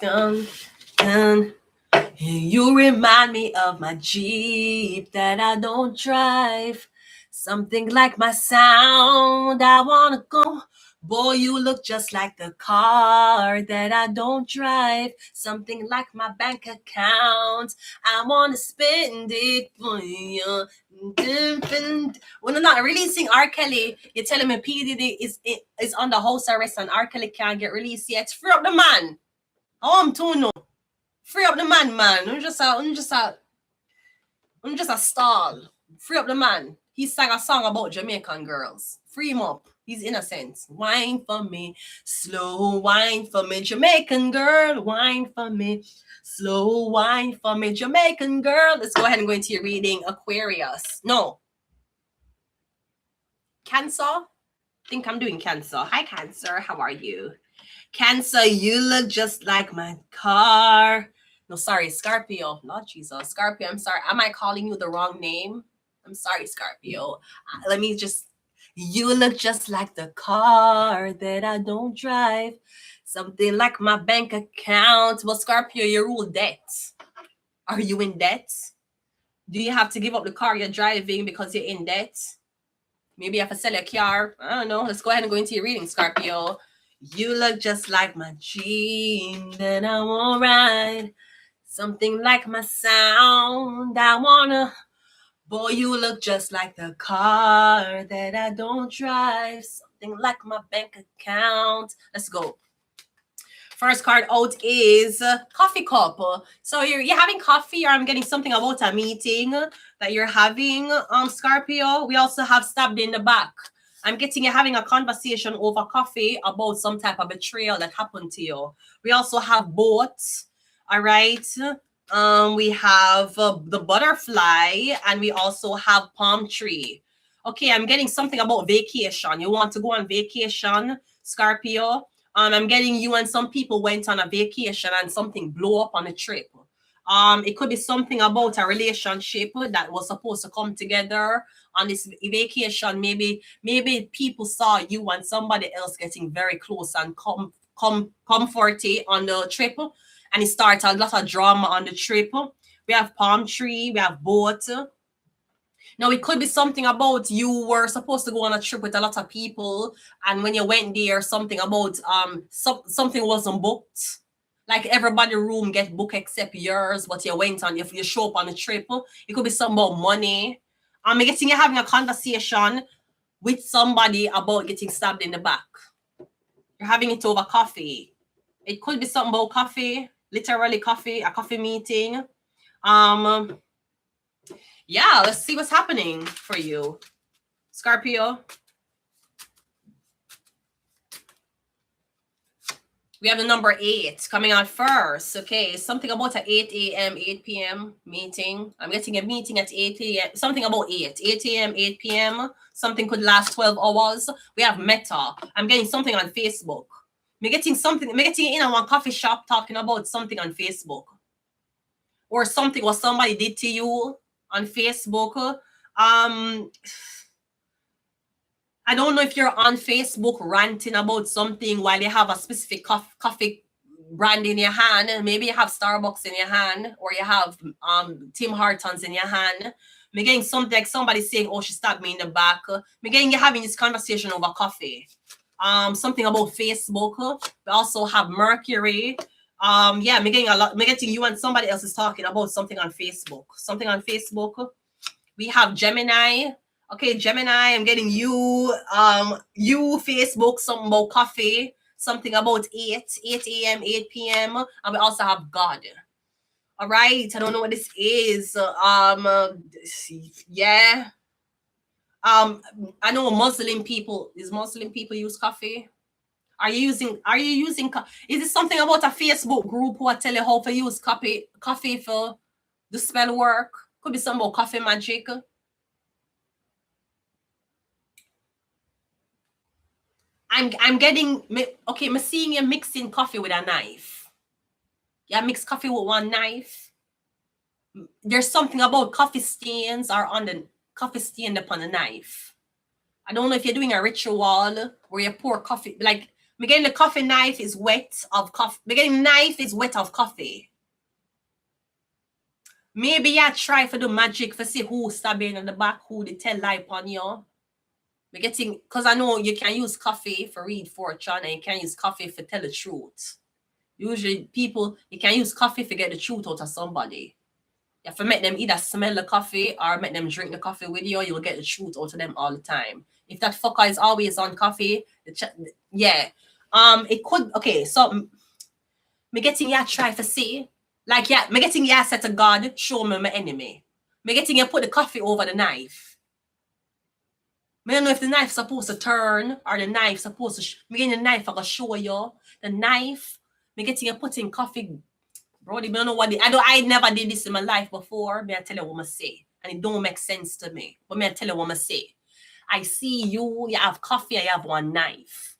Dun, dun. You remind me of my Jeep that I don't drive. Something like my sound, I wanna go. Boy, you look just like the car that I don't drive. Something like my bank account, I wanna spend it for you. When I'm not releasing R. Kelly, you're telling me P. Diddy is under house arrest and R. Kelly can't get released yet. Free up the man. How I'm too no. Free up the man, man. I'm just a stall. Free up the man. He sang a song about Jamaican girls. Free him up. He's innocent. Wine for me. Slow wine for me. Jamaican girl. Wine for me. Slow wine for me. Jamaican girl. Let's go ahead and go into your reading. Aquarius. No. Cancer? I think I'm doing Cancer. Hi, Cancer. How are you? Cancer, you look just like my car. No, sorry, Scorpio. Not Jesus. Scorpio, I'm sorry. Am I calling you the wrong name? I'm sorry, Scorpio. Let me just... You look just like the car that I don't drive. Something like my bank account. Well, Scorpio, you rule debt. Are you in debt? Do you have to give up the car you're driving because you're in debt? Maybe you have to sell a car. I don't know. Let's go ahead and go into your reading, Scorpio. You look just like my Jeep that I won't ride. Something like my sound, I wanna. Boy, you look just like the car that I don't drive. Something like my bank account. Let's go. First card out is coffee cup. So you're having coffee, or I'm getting something about a meeting that you're having, Scorpio. We also have stabbed in the back. I'm getting you having a conversation over coffee about some type of betrayal that happened to you. We also have boats. All right. We have the butterfly, and we also have palm tree. Okay, I'm getting something about vacation. You want to go on vacation, Scorpio? I'm getting you and some people went on a vacation and something blew up on a trip. It could be something about a relationship that was supposed to come together on this vacation. Maybe people saw you and somebody else getting very close and comforty on the trip, and it started a lot of drama on the trip. We have palm tree, we have boat. Now, it could be something about you were supposed to go on a trip with a lot of people, and when you went there, something about something wasn't booked. Like everybody room get booked except yours, but you went on. If you show up on a trip, it could be something about money. I'm getting you having a conversation with somebody about getting stabbed in the back. You're having it over coffee. It could be something about coffee, literally coffee, a coffee meeting. Yeah, let's see what's happening for you, Scorpio. We have the number 8 coming out first. Okay, something about an 8 a.m., 8 p.m. meeting. I'm getting a meeting at 8 a.m. Something about 8 a.m., 8 p.m. Something could last 12 hours. We have Meta. I'm getting something on Facebook. I'm getting in one coffee shop talking about something on Facebook. Or something what somebody did to you on Facebook. I don't know if you're on Facebook ranting about something while you have a specific coffee brand in your hand. Maybe you have Starbucks in your hand, or you have Tim Hortons in your hand. I'm getting something like somebody saying, "Oh, she stabbed me in the back." I'm getting you having this conversation over coffee. Something about Facebook. We also have Mercury. Yeah, I'm getting you and somebody else is talking about something on Facebook. Something on Facebook. We have Gemini. Okay, Gemini, I'm getting you, Facebook, something about coffee, something about 8 a.m., 8 p.m. And we also have God. All right, I don't know what this is. Yeah. I know Muslim people use coffee. Are you using, is this something about a Facebook group who tell you how to use coffee for the spell work? Could be something about coffee magic. I'm getting, okay, I'm seeing you mixing coffee with a knife. Yeah, mix coffee with one knife. There's something about coffee stains or on the coffee stain upon the knife. I don't know if you're doing a ritual where you pour coffee, like, Me getting the coffee knife is wet of coffee. Me getting knife is wet of coffee. Maybe you try for the magic for see who stabbing in the back, who they tell lie upon you. Me getting, because I know you can use coffee for read fortune and you can use coffee for tell the truth. Usually people, you can use coffee to get the truth out of somebody. You have to make them either smell the coffee or make them drink the coffee with you, you'll get the truth out of them all the time. If that fucker is always on coffee, yeah. It could, okay, so me getting you try for see. Like, yeah, me getting you set to God, show me my enemy. Me getting you put the coffee over the knife. Me don't know if the knife supposed to turn or the knife supposed to, me getting the knife, I gonna show you. The knife, me getting you putting coffee. Brody, I don't know what I never did this in my life before. May I tell you what I say? And it don't make sense to me. But may I tell you what I say? I see you have coffee, you have one knife.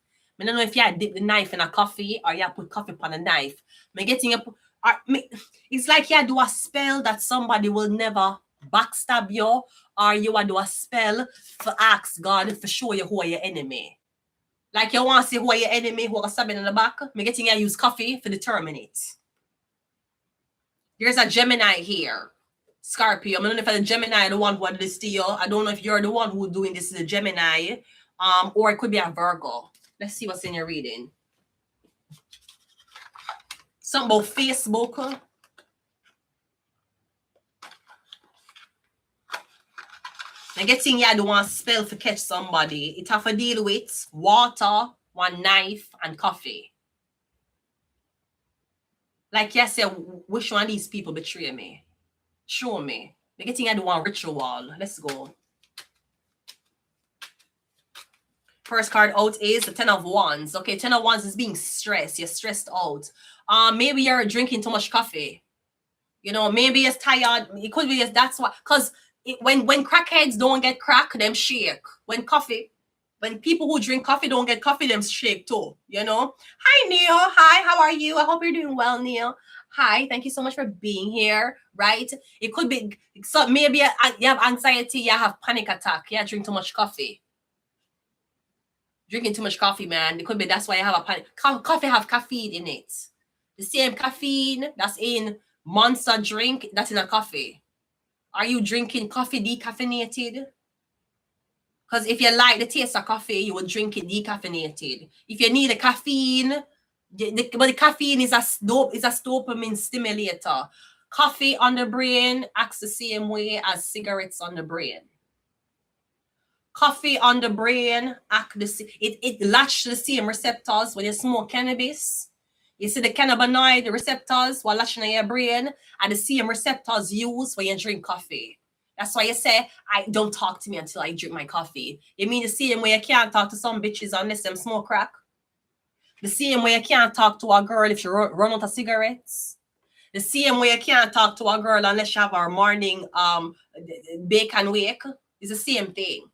I don't know if you dip the knife in a coffee or you put coffee upon a knife. Me getting it's like you do a spell that somebody will never backstab you, or you do a spell for ask God for show you who are your enemy. Like you want to see who are your enemy, who are stabbing in the back. Me getting you use coffee for determine it. There's a Gemini here. Scorpio. I don't know if the Gemini the one who did this to you. I don't know if you're the one who's doing this to the Gemini. Or it could be a Virgo. Let's see what's in your reading. Something about Facebook. I'm getting you the one spell to catch somebody. It have to deal with water, one knife, and coffee. Like you say, which one of these people betray me? Show me. We're getting at the one ritual. Let's go. First card out is the 10 of Wands. Okay, 10 of Wands is being stressed. You're stressed out. Maybe you're drinking too much coffee. You know, maybe you're tired. It could be that's why. Because when crackheads don't get crack, them shake. When people who drink coffee don't get coffee, them shake too, you know? Hi, Neil. Hi, how are you? I hope you're doing well, Neil. Hi, thank you so much for being here, right? It could be, so maybe you have anxiety, you have panic attack, you drink too much coffee. Drinking too much coffee, man. It could be that's why you have a panic. Coffee have caffeine in it. The same caffeine that's in Monster drink, that's in a coffee. Are you drinking coffee decaffeinated? Because if you like the taste of coffee, you will drink it decaffeinated. If you need a caffeine, but the caffeine is a dopamine stimulator. Coffee on the brain acts the same way as cigarettes on the brain. Coffee on the brain it latches the same receptors when you smoke cannabis. You see the cannabinoid receptors while latching on your brain, and the same receptors used when you drink coffee. That's why you say, I don't talk to me until I drink my coffee. You mean the same way you can't talk to some bitches unless them smoke crack? The same way you can't talk to a girl if she run out of cigarettes? The same way you can't talk to a girl unless you have her morning bake and wake? It's the same thing.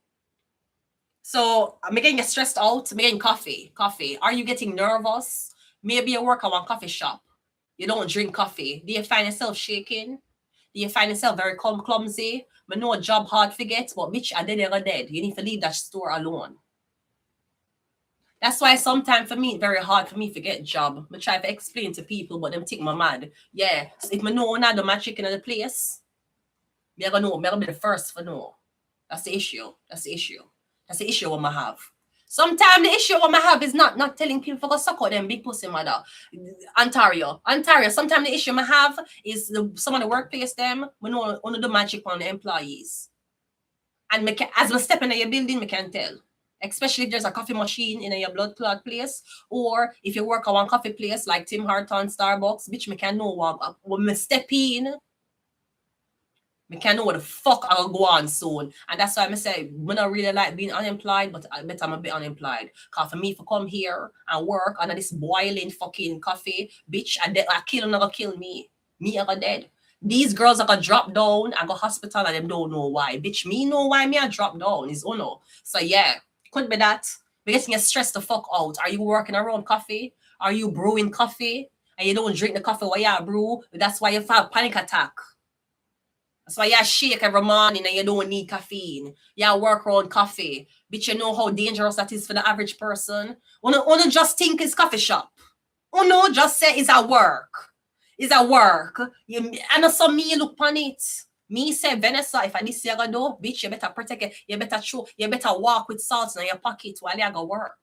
So I'm getting stressed out, I'm getting coffee. Are you getting nervous? Maybe you work at one coffee shop. You don't drink coffee. Do you find yourself shaking? Do you find yourself very clumsy? I know a job hard to get, but bitch, I dead or dead. You need to leave that store alone. That's why sometimes for me, it's very hard for me to get a job. I try to explain to people, but them think I'm mad. Yeah, so if I know not the magic in the place, I'm gonna know. I'm gonna be the first to know. That's the issue. That's the issue what I have. Sometimes the issue what I have is not telling people to go suck out them big pussy mother. Ontario. Sometimes the issue I have is some of the workplace them, we know only the magic on the employees. And as we step in your building, we can tell. Especially if there's a coffee machine in your blood clot place, or if you work at one coffee place like Tim Hortons, Starbucks, bitch, me can know when me step in. I can't know what the fuck I'll go on soon. And that's why I say, I don't really like being unemployed, but I bet I'm a bit unemployed. Because for me to come here and work under this boiling fucking coffee, bitch, I kill not gonna kill me. Me, I got dead. These girls are gonna drop down and go hospital and them don't know why. Bitch, me know why me I drop down. It's uno. So yeah, could be that. We're getting you stressed the fuck out. Are you working around coffee? Are you brewing coffee? And you don't drink the coffee while you brew? That's why you have panic attack. That's why you shake every morning and you don't need caffeine. You work around coffee. But you know how dangerous that is for the average person. Uno just think it's coffee shop. Uno just say it's a work. It's a work. I know some me look on it. Me say, Vanessa, if I this year go do, bitch, you better protect it. You better walk with salt in your pocket while you go work.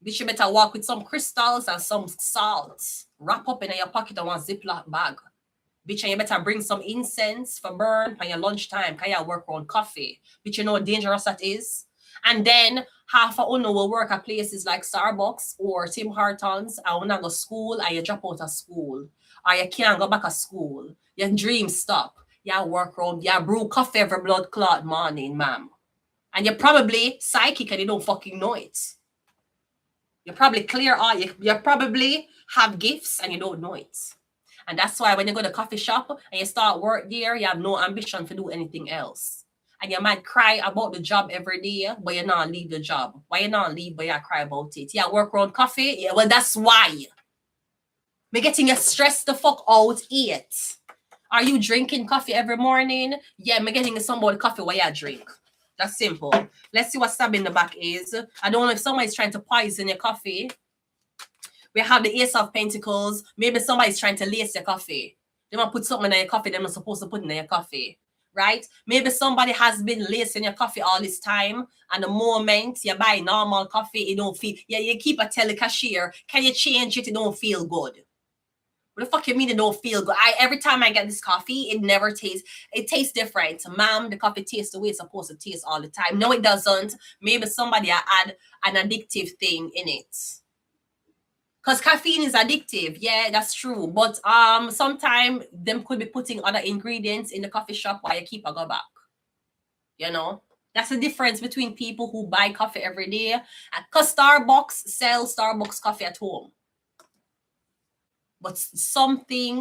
Bitch, you better walk with some crystals and some salt. Wrap up in your pocket and one Ziploc bag. Bitch, and you better bring some incense for burn for your lunchtime, because you work on coffee. Bitch, you know how dangerous that is? And then half of uno will work at places like Starbucks or Tim Hortons, and when you go to school, and you drop out of school, or you can't go back to school. Your dreams stop. You work around, you brew coffee every blood clot morning, ma'am. And you're probably psychic and you don't fucking know it. You're probably clear out. You probably have gifts and you don't know it. And that's why when you go to the coffee shop and you start work there, you have no ambition to do anything else. And you might cry about the job every day, but you not leave the job. Why you not leave, but you cry about it? You work around coffee? Yeah, well, that's why. We're getting you stressed the fuck out, eat. Are you drinking coffee every morning? Yeah, I'm getting somebody coffee while you drink. That's simple. Let's see what stab in the back is. I don't know if somebody's trying to poison your coffee. We have the Ace of Pentacles. Maybe somebody's trying to lace your coffee. They might put something in your coffee they're not supposed to put in your coffee. Right? Maybe somebody has been lacing your coffee all this time, and the moment you buy normal coffee, it don't feel. Yeah, you keep a tell the cashier, can you change it? It don't feel good. What the fuck you mean it don't feel good? Every time I get this coffee, it never tastes. It tastes different. Ma'am, the coffee tastes the way it's supposed to taste all the time. No, it doesn't. Maybe somebody add an addictive thing in it. Because caffeine is addictive. Yeah, that's true. But sometimes them could be putting other ingredients in the coffee shop while you keep a go back. You know? That's the difference between people who buy coffee every day. Because Starbucks sells Starbucks coffee at home. But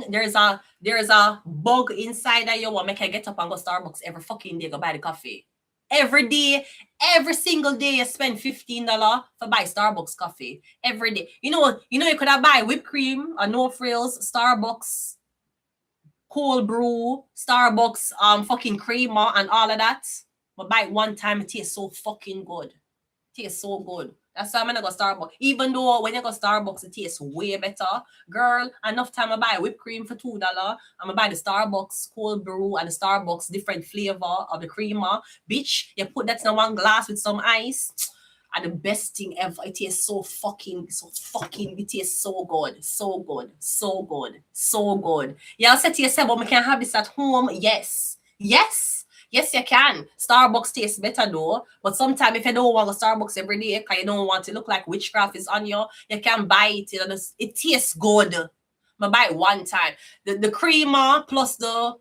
there's a bug inside of you what make you get up and go Starbucks every fucking day, go buy the coffee. Every day, every single day you spend $15 for buy Starbucks coffee. Every day. You know you could have buy whipped cream or no frills, Starbucks, cold brew, Starbucks fucking creamer and all of that. But buy it one time, it tastes so fucking good. It tastes so good. That's why I'm gonna go Starbucks. Even though when you go Starbucks, it tastes way better. Girl, enough time I buy whipped cream for $2. I'm gonna buy the Starbucks cold brew and the Starbucks different flavor of the creamer. Bitch, you put that in one glass with some ice. And the best thing ever, it tastes it tastes so good. So good. So good. So good. Y'all said to yourself, but we can have this at home. Yes. Yes. Yes, you can. Starbucks tastes better though. But sometimes if you don't want a Starbucks every day, because you don't want to look like witchcraft is on you, you can buy it. It tastes good. But buy it one time. The creamer plus the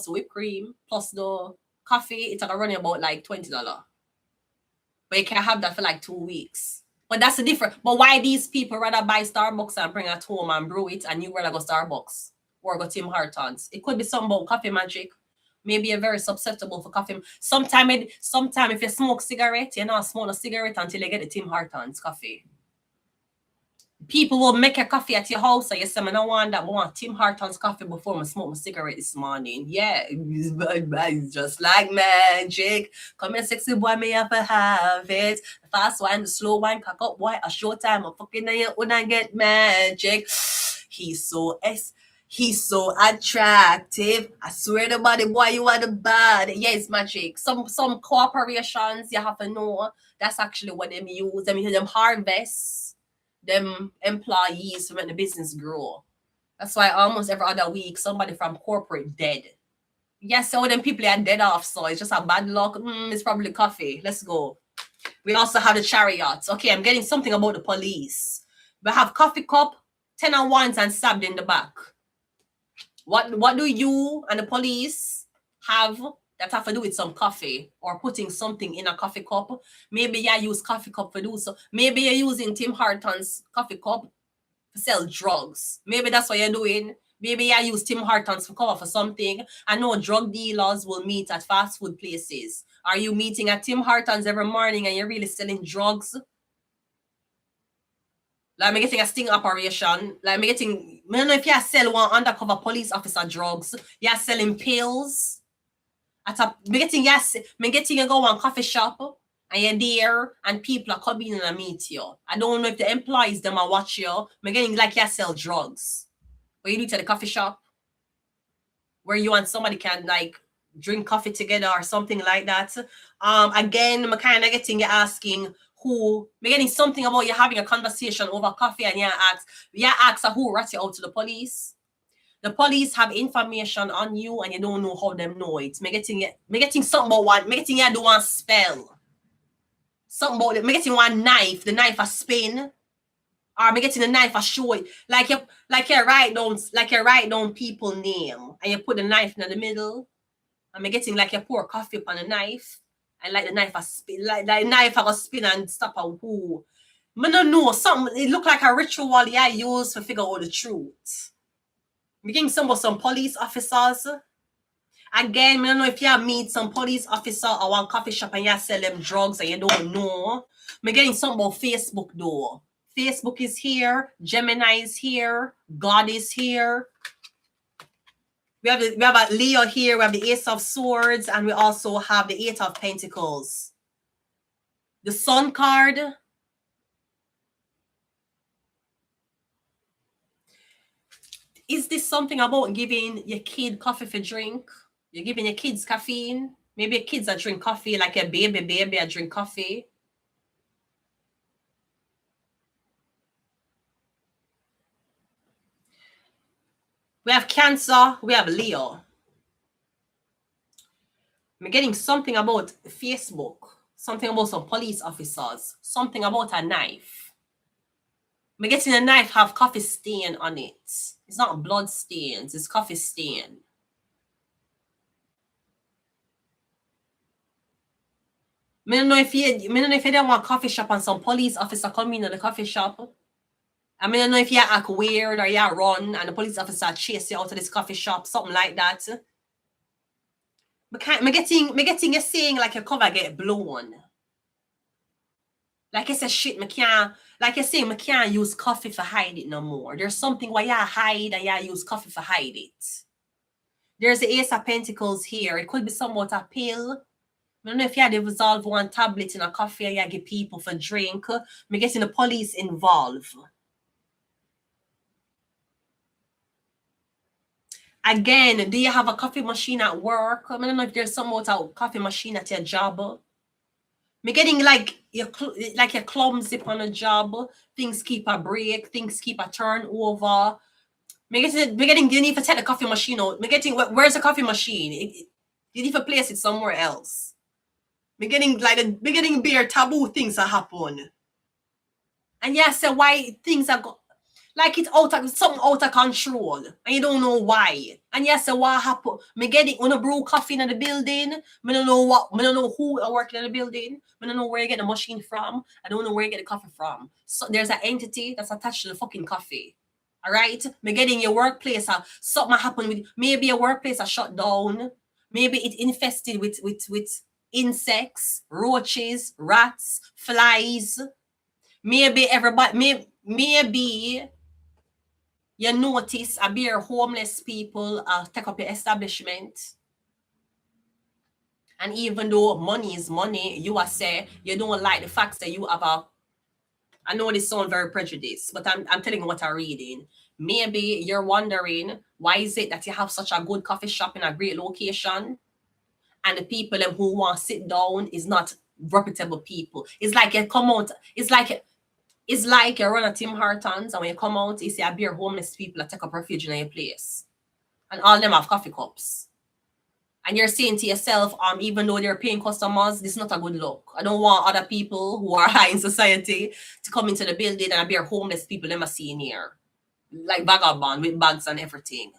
whipped cream plus the coffee, it's gonna run you about like $20. But you can have that for like 2 weeks. But that's the difference. But why these people rather buy Starbucks and bring it home and brew it, and you rather go Starbucks or go Tim Hortons? It could be something about coffee magic. Maybe you're very susceptible for coffee. Sometime if you smoke cigarette, you're not smoke a cigarette until you get the Tim Hortons coffee. People will make a coffee at your house, so you say, I don't want that, I want Tim Hortons coffee before I smoke my cigarette this morning. Yeah, it's just like magic. Come here, sexy boy, may have it. The fast one, the slow one, cock up boy, a short time, a fucking day, when I get magic. He's so attractive. I swear to body, boy, you are the bad. Yeah, it's magic. Some corporations, you have to know, that's actually what them use. Them harvest them employees to make the business grow. That's why almost every other week, somebody from corporate dead. Yes, so them people are dead off, so it's just a bad luck. It's probably coffee. Let's go. We also have the chariots. Okay, I'm getting something about the police. We have coffee cup, 10 of wands, and stabbed in the back. What do you and the police have that have to do with some coffee or putting something in a coffee cup? Maybe you use coffee cup for do so. Maybe you're using Tim Hortons coffee cup to sell drugs. Maybe that's what you're doing. Maybe you use Tim Hortons for cover for something. I know drug dealers will meet at fast food places. Are you meeting at Tim Hortons every morning and you're really selling drugs? Like me getting a sting operation. Like me getting, I don't know if you sell one undercover police officer drugs. You're selling pills. Me getting yes, me getting you go one coffee shop and you're there and people are coming in and meet you. I don't know if the employees them are watch you. Me getting like you sell drugs. What you do to the coffee shop where you and somebody can like drink coffee together or something like that. Again, I'm kind of getting you asking who, me getting something about you having a conversation over coffee and you ask who rat you out to the police. The police have information on you and you don't know how them know it. Me getting something about one, me getting you do one spell. Something about it. Me getting one knife, the knife a spin. Or me getting the knife a show it. Like you write down people name and you put the knife in the middle. And me getting like you pour coffee upon a knife. And like the knife a spin, like the knife a spin and stop a who. Me don't know. Something it look like a ritual you use to figure out the truth. Me getting some police officers. Again, I don't know if you meet some police officer or one coffee shop and you sell them drugs and you don't know. Me getting something about Facebook though. Facebook is here. Gemini is here. God is here. We have a Leo here. We have the Ace of Swords and we also have the Eight of Pentacles. The Sun card. Is this something about giving your kid coffee for drink? You're giving your kids caffeine. Maybe your kids that drink coffee, like a baby that drink coffee. We have Cancer. We have Leo. I'm getting something about Facebook. Something about some police officers. Something about a knife. I'm getting a knife have coffee stain on it. It's not blood stains. It's coffee stain. I don't know if you don't want coffee shop and some police officer come in the coffee shop. I don't know if you act weird or you run and the police officer chase you out of this coffee shop, something like that. Me getting you saying like your cover get blown. Like I said, shit, me can't use coffee for hide it no more. There's something where you hide and you use coffee for hide it. There's the Ace of Pentacles here. It could be somewhat a pill. I don't know if you had to resolve one tablet in a coffee and you give people for drink. Me getting the police involved. Again, do you have a coffee machine at work? I don't know if there's somewhat a coffee machine at your job. Me getting like you're clumsy on a job. Things keep a break. Things keep a turnover. Me getting you need to take the coffee machine out. Me getting where's the coffee machine? You need to place it somewhere else. Me getting bare taboo things that happen. And yeah, so why things are like it's something out of control and you don't know why. And yes, so what happened? Me getting when I brew coffee in the building. Me don't know who are working in the building. Me don't know where you get the machine from. I don't know where you get the coffee from. So there's an entity that's attached to the fucking coffee. All right, me getting your workplace. Something happened with maybe your workplace are shut down. Maybe it infested with insects, roaches, rats, flies. Maybe everybody. Maybe you notice a bare homeless people take up your establishment. And even though money is money, you are say you don't like the fact that you have I know this sounds very prejudiced, but I'm telling you what I'm reading. Maybe you're wondering why is it that you have such a good coffee shop in a great location and the people who want to sit down is not reputable people. It's like you come out, it's like you run a Tim Hortons and when you come out, you see a bare homeless people that take up refuge in your place. And all of them have coffee cups. And you're saying to yourself, even though they're paying customers, this is not a good look. I don't want other people who are high in society to come into the building and a bare homeless people never seen here. Like vagabond with bags and everything.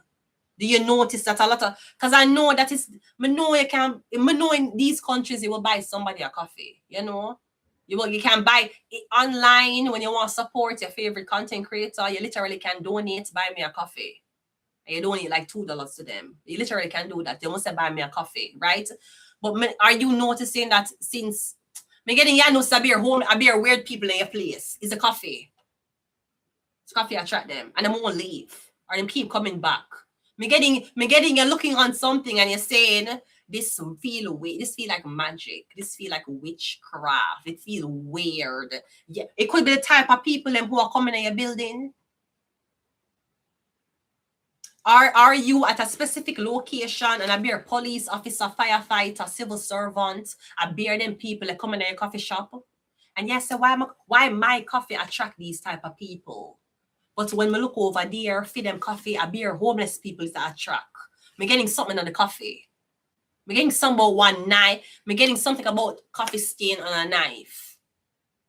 Do you notice that a lot of, because I know that I know in these countries you will buy somebody a coffee, you know? You can buy it online when you want to support your favorite content creator. You literally can donate, buy me a coffee. And you donate like $2 to them. You literally can do that. They must say buy me a coffee, right? But are you noticing that since me getting notice a bare weird people in your place is a coffee? Coffee attract them, and them won't leave, or them keep coming back. Me getting you're looking on something and you're saying this feel like magic. This feel like witchcraft. It feel weird. Yeah, it could be the type of people them who are coming in your building. Are you at a specific location and I bear police officer, firefighter, civil servant, I bear them people that come in your coffee shop? And yes, so why my coffee attract these type of people? But when we look over there, feed them coffee, I bear homeless people that attract. Me getting something on the coffee. Me getting some about one knife. Me getting something about coffee stain on a knife.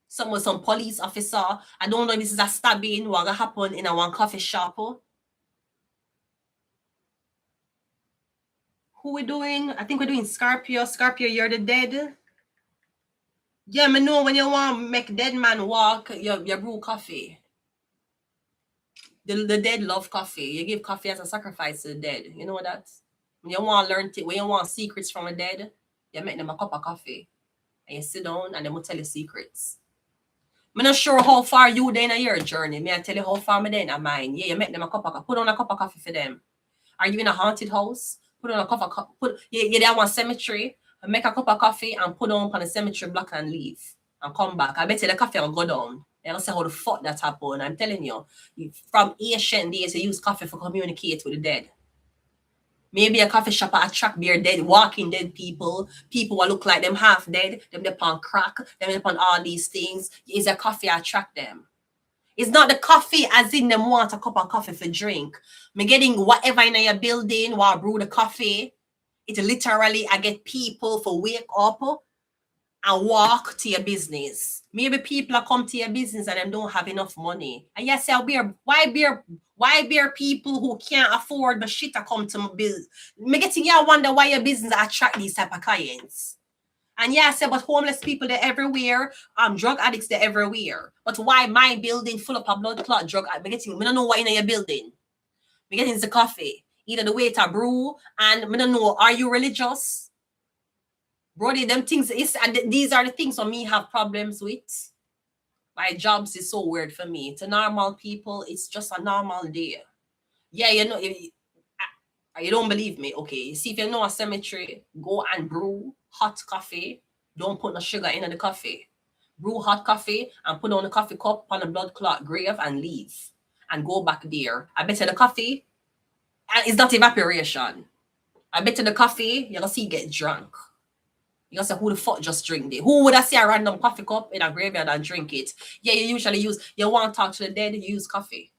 Some police officer. I don't know if this is a stabbing what happen in a one coffee shop. Who we doing? I think we're doing Scorpio. Scorpio, you're the dead. Yeah, me know when you want to make dead man walk, you brew coffee. The dead love coffee. You give coffee as a sacrifice to the dead. You know that? When you want to learn when you want secrets from the dead, you make them a cup of coffee. And you sit down and they will tell you secrets. I'm not sure how far you then in your journey. May I tell you how far me then in mine? Yeah, you make them a cup of coffee. Put on a cup of coffee for them. Are you in a haunted house? Put on a cup of coffee. You there one cemetery. Make a cup of coffee and put on the cemetery block and leave. And come back. I bet you the coffee will go down. They'll say how the fuck that happened. I'm telling you, from ancient days, they use coffee for communicate with the dead. Maybe a coffee shop attract their dead, walking dead people who look like them half dead, them upon crack, them upon all these things. Is a coffee attract them? It's not the coffee as in them want a cup of coffee for drink. Me getting whatever in your building while brew the coffee. It literally I get people for wake up and walk to your business. Maybe people are come to your business and them don't have enough money. And yes, why bear people who can't afford the shit to come to my business? Me getting you wonder why your business attract these type of clients. And yeah, I said, but homeless people, they're everywhere. Drug addicts, they're everywhere. But why my building full of a blood clot drug addict? We don't know what in your building. We getting the coffee. Either the way to brew, and we don't know, are you religious? Brody, them things is, and these are the things for me have problems with. My jobs is so weird for me. To normal people, it's just a normal day. Yeah, you know, you don't believe me. Okay, you see, if you know a cemetery, go and brew hot coffee. Don't put no sugar in the coffee. Brew hot coffee and put on a coffee cup on a blood clot grave and leave. And go back there. I bet you the coffee, and it's not evaporation. I bet you the coffee, you're gonna see get drunk. You're gonna say, who the fuck just drink it? Who would I see a random coffee cup in a graveyard and drink it? Yeah, you usually you want to talk to the dead, you use coffee.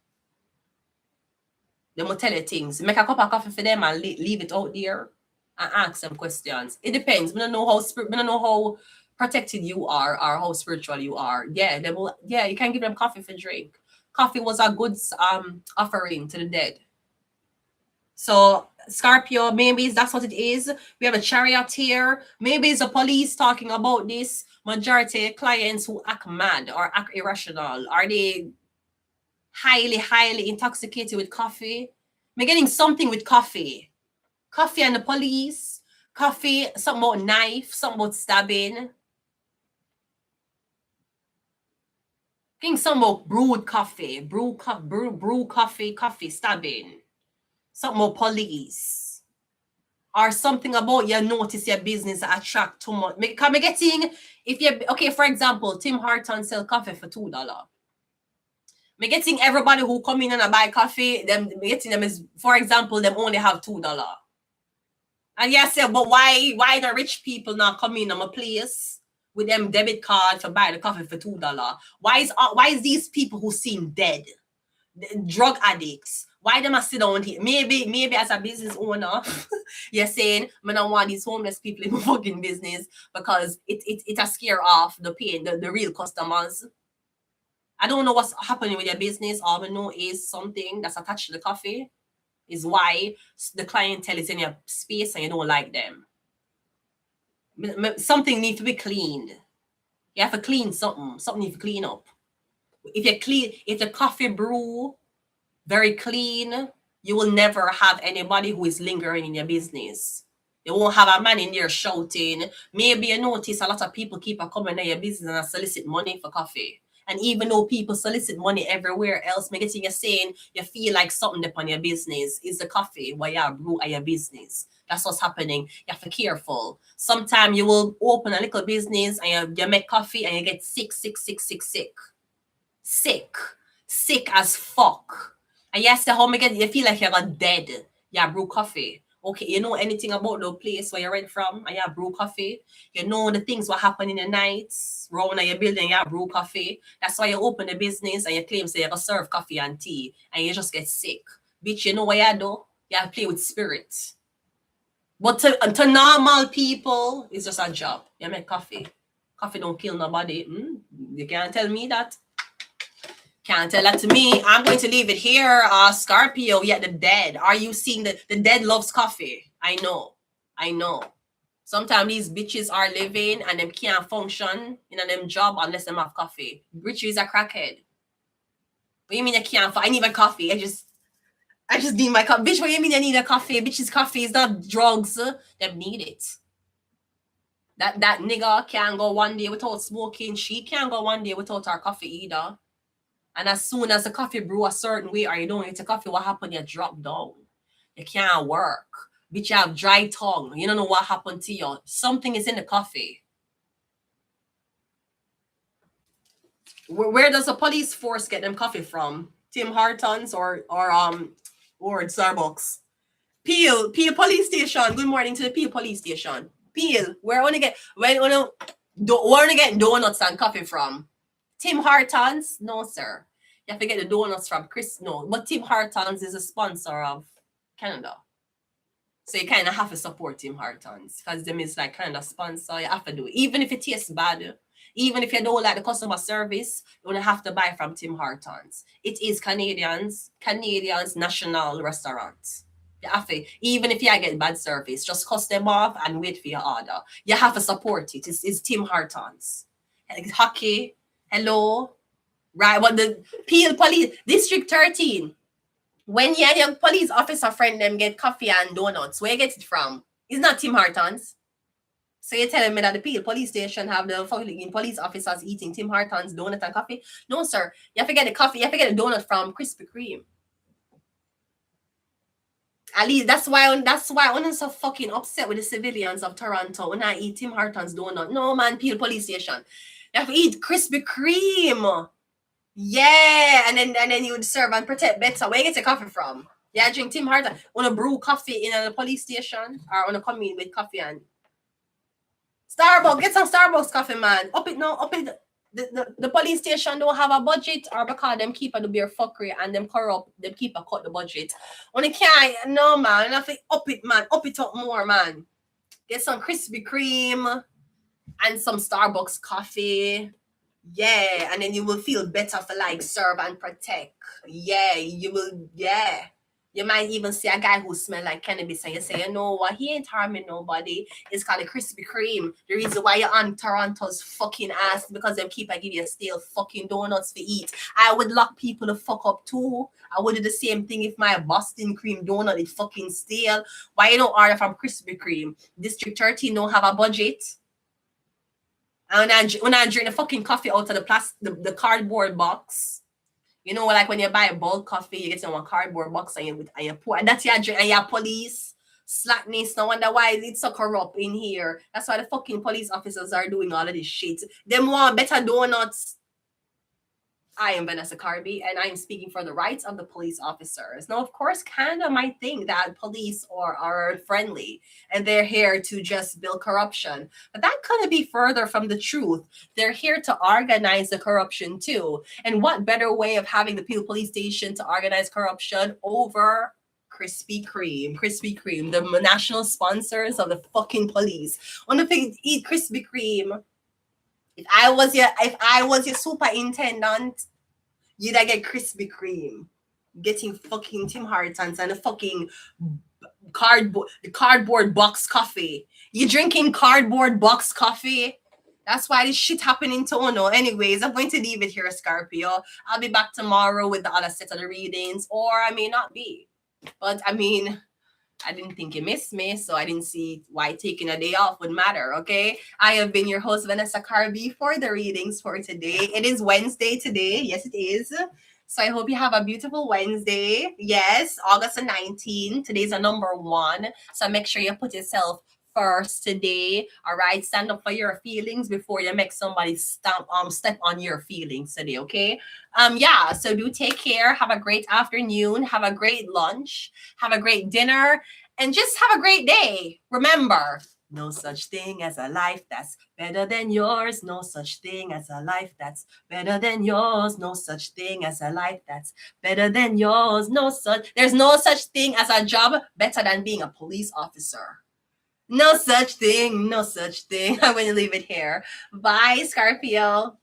They will tell you things. Make a cup of coffee for them and leave it out there and ask them questions. It depends. We don't know how protected you are or how spiritual you are. Yeah, you can give them coffee for drink. Coffee was a good offering to the dead. So Scorpio, maybe that's what it is. We have a Chariot here. Maybe it's the police talking about this. Majority of clients who act mad or act irrational. Are they highly intoxicated with coffee? I'm getting something with coffee. Coffee and the police. Coffee, something about knife, something about stabbing. Getting some about brewed coffee. Brew coffee, stabbing. Something about police. Or something about you notice your business attract too much. Because I'm getting, if you, okay, for example, Tim Hortons sell coffee for $2. Me getting everybody who come in and buy coffee, them getting them is, for example, them only have $2. And yes, but why the rich people not come in my place with them debit card for buy the coffee for $2? Why is these people who seem dead, drug addicts? Why them sit down here? Maybe as a business owner, you're saying, I don't want these homeless people in my fucking business because it has scare off the pain, the real customers. I don't know what's happening with your business. All I know is something that's attached to the coffee is why the clientele is in your space and you don't like them. Something needs to be cleaned. You have to clean something. Something needs to clean up. If the coffee brew very clean, you will never have anybody who is lingering in your business. You won't have a man in there shouting. Maybe you notice a lot of people keep coming to your business and solicit money for coffee. And even though people solicit money everywhere else, make it you're saying you feel like something upon your business is the coffee where you brew at your business. That's what's happening. You have to be careful. Sometimes you will open a little business and you make coffee and you get sick. Sick as fuck. And yes, the home again, you feel like you're dead. You brew coffee. Okay, you know anything about the place where you rent from and you brew coffee? You know the things what happen in the nights, around your building, you brew coffee. That's why you open a business and you claim say you have serve coffee and tea and you just get sick. Bitch, you know what you do? You play with spirit. But to normal people, it's just a job. You make coffee. Coffee don't kill nobody. You can't tell me that. Can't tell that to me. I'm going to leave it here. Scorpio, yeah, the dead. Are you seeing the dead loves coffee? I know. Sometimes these bitches are living and them can't function in a them job unless them have coffee. Bitches are crackhead. What do you mean I can't? I need my coffee. I just need my coffee. Bitch, what do you mean I need a coffee? Bitches, coffee is not drugs. Them need it. That nigga can't go one day without smoking. She can't go one day without her coffee either. And as soon as the coffee brew a certain way or you don't get a coffee, what happened? You drop down. You can't work. Bitch, you have dry tongue. You don't know what happened to you. Something is in the coffee. Where does the police force get them coffee from? Tim Hortons or Starbucks? Peel police station. Good morning to the Peel police station. Peel, where only get donuts and coffee from? Tim Hortons? No, sir. You have to get the donuts from Chris. No, but Tim Hortons is a sponsor of Canada. So you kind of have to support Tim Hortons because them is like kind of sponsor. You have to do it. Even if it tastes bad, even if you don't like the customer service, you don't have to buy from Tim Hortons. It is Canadians' national restaurant. You have to, even if you get bad service, just cut them off and wait for your order. You have to support it. It's Tim Hortons. Hockey. Hello, right? What the Peel Police District 13? When you and your police officer friend them get coffee and donuts, where you get it from? It's not Tim Hortons. So you're telling me that the Peel police station have the fucking police officers eating Tim Hortons donut and coffee? No, sir. You have to get the coffee. You have to get the donut from Krispy Kreme. At least that's why I'm so fucking upset with the civilians of Toronto when I eat Tim Hortons donut. No, man, Peel police station. You have to eat Krispy Kreme. Yeah, and then you would serve and protect better. Where you get your coffee from? Yeah, drink Tim Hortons. Want to brew coffee in a police station or want to come in with coffee and Starbucks? Get some Starbucks coffee, man. Up it. The police station don't have a budget or because them keep do beer fuckery and them corrupt, them keep cut the budget. Only can't, no, man. I have to up it, man. Up it up more, man. Get some Krispy Kreme and some Starbucks coffee. Yeah, and then you will feel better for like serve and protect. Yeah, you will. Yeah, you might even see a guy who smell like cannabis and you say, you know what, he ain't harming nobody. It's called a Krispy Kreme. The reason why you're on Toronto's fucking ass because them keep give you stale fucking donuts to eat. I would lock people the fuck up too. I would do the same thing if my Boston cream donut is fucking stale. Why you don't order from Krispy Kreme? District 13 don't have a budget. And when I drink the fucking coffee out of the cardboard box, you know, like when you buy a bulk coffee, you get in one cardboard box and you pour, and that's your drink, and your police slackness. No wonder why it's so corrupt in here. That's why the fucking police officers are doing all of this shit. Them want better donuts. I am Vanessa Carby, and I am speaking for the rights of the police officers. Now, of course, Canada might think that police are friendly and they're here to just build corruption. But that couldn't be further from the truth. They're here to organize the corruption too. And what better way of having the Peel police station to organize corruption over Krispy Kreme, the national sponsors of the fucking police. One of the eat Krispy Kreme. If I was your superintendent, you'd get Krispy Kreme. Getting fucking Tim Hortons and the fucking cardboard box coffee. You drinking cardboard box coffee? That's why this shit happened in Toronto. Anyways, I'm going to leave it here, Scorpio. I'll be back tomorrow with the other set of the readings, or I may not be. But I mean, I didn't think you missed me, so I didn't see why taking a day off would matter, okay? I have been your host, Vanessa Carby, for the readings for today. It is Wednesday today. Yes, it is. So I hope you have a beautiful Wednesday. Yes, August the 19th. Today's a number 1. So make sure you put yourself first today. All right. Stand up for your feelings before you make somebody step on your feelings today. Okay. Yeah. So do take care. Have a great afternoon. Have a great lunch. Have a great dinner. And just have a great day. Remember, no such thing as a life that's better than yours. No such thing as a life that's better than yours. No such thing as a life that's better than yours. There's no such thing as a job better than being a police officer. No such thing. No such thing. I'm going to leave it here. Bye, Scorpio.